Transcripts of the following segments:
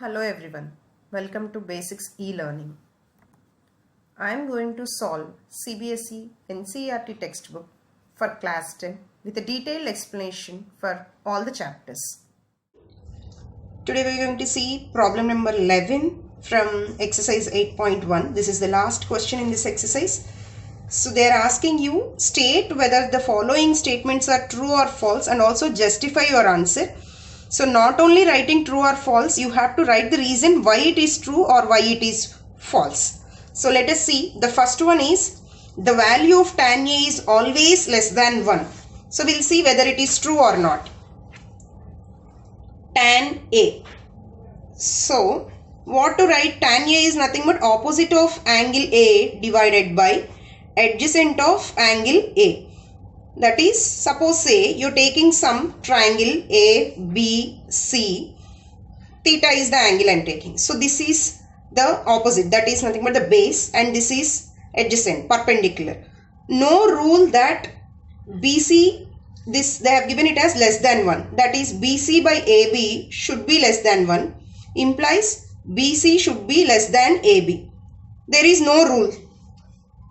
Hello everyone, welcome to Basics e-Learning. I am going to solve Cbse Ncert textbook for class 10 with a detailed explanation for all the chapters. Today we are going to see problem number 11 from exercise 8.1. This is the last question in this exercise. So they are asking you state whether the following statements are true or false and also justify your answer. So not only writing true or false, you have to write the reason why it is true or why it is false. So let us see. The first one is the value of tan A is always less than 1. So we'll see whether it is true or not. Tan A. So what to write? Tan A is nothing but opposite of angle A divided by adjacent of angle A. That is, suppose say you're taking some triangle A, B, C. Theta is the angle I'm taking. So this is the opposite. That is nothing but the base, and this is adjacent, perpendicular. No rule that BC, this they have given it as less than 1. That is, BC by AB should be less than 1. Implies BC should be less than AB. There is no rule.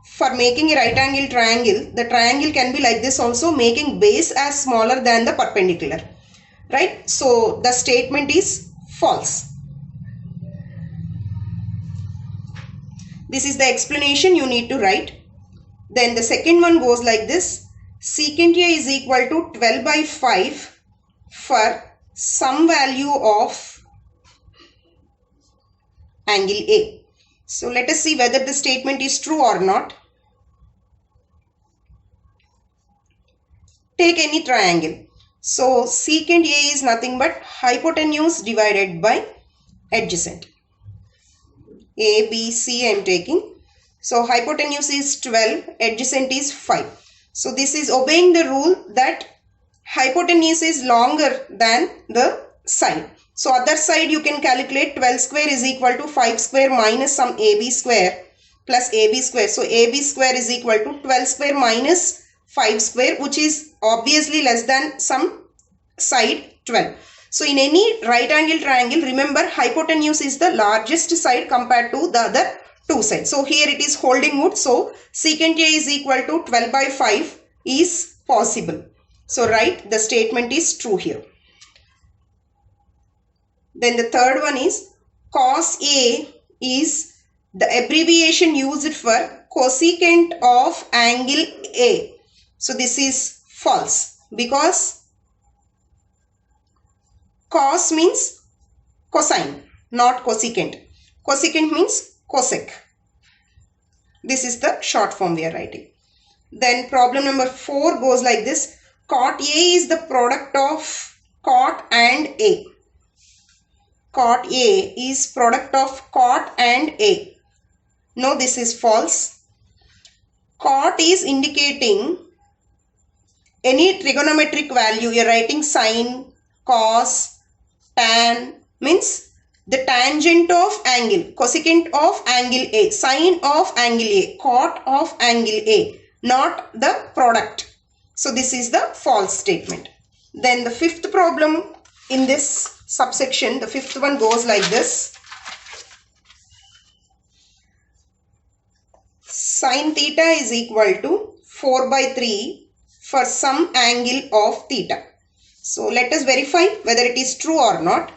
For making a right angle triangle, the triangle can be like this also, making base as smaller than the perpendicular. Right? So the statement is false. This is the explanation you need to write. Then the second one goes like this. Secant A is equal to 12 by 5 for some value of angle A. So let us see whether the statement is true or not. Take any triangle. So secant A is nothing but hypotenuse divided by adjacent. A, B, C I am taking. So hypotenuse is 12, adjacent is 5. So this is obeying the rule that hypotenuse is longer than the side. So other side you can calculate 12 square is equal to 5 square minus some AB square plus AB square. So AB square is equal to 12 square minus 5 square, which is obviously less than some side 12. So in any right angle triangle, remember hypotenuse is the largest side compared to the other two sides. So here it is holding good. So secant A is equal to 12 by 5 is possible. So right, the statement is true here. Then the third one is cos A is the abbreviation used for cosecant of angle A. So this is false because cos means cosine, not cosecant. Cosecant means cosec. This is the short form we are writing. Then problem number 4 goes like this. Cot A is the product of cot and A. Cot A is product of cot and A. No, this is false. Cot is indicating any trigonometric value. You are writing sine, cos, tan, means the tangent of angle, cosecant of angle A, sine of angle A, cot of angle A, not the product. So this is the false statement. Then the fifth problem in this subsection, the fifth one goes like this. Sin theta is equal to 4 by 3 for some angle of theta. So let us verify whether it is true or not.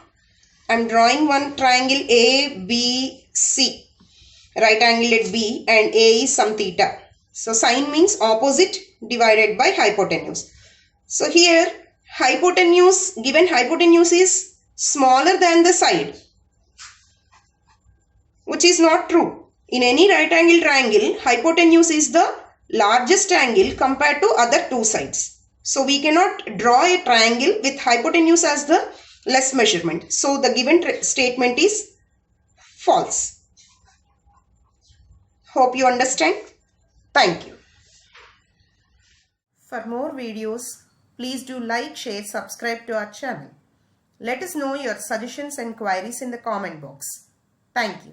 I am drawing one triangle A, B, C. Right angle at B and A is some theta. So sine means opposite divided by hypotenuse. So here hypotenuse, given hypotenuse is smaller than the side, which is not true. In any right angle triangle, hypotenuse is the largest angle compared to other two sides. So we cannot draw a triangle with hypotenuse as the less measurement. So the given statement is false. Hope you understand. Thank you. For more videos, please do like, share, subscribe to our channel. Let us know your suggestions and queries in the comment box. Thank you.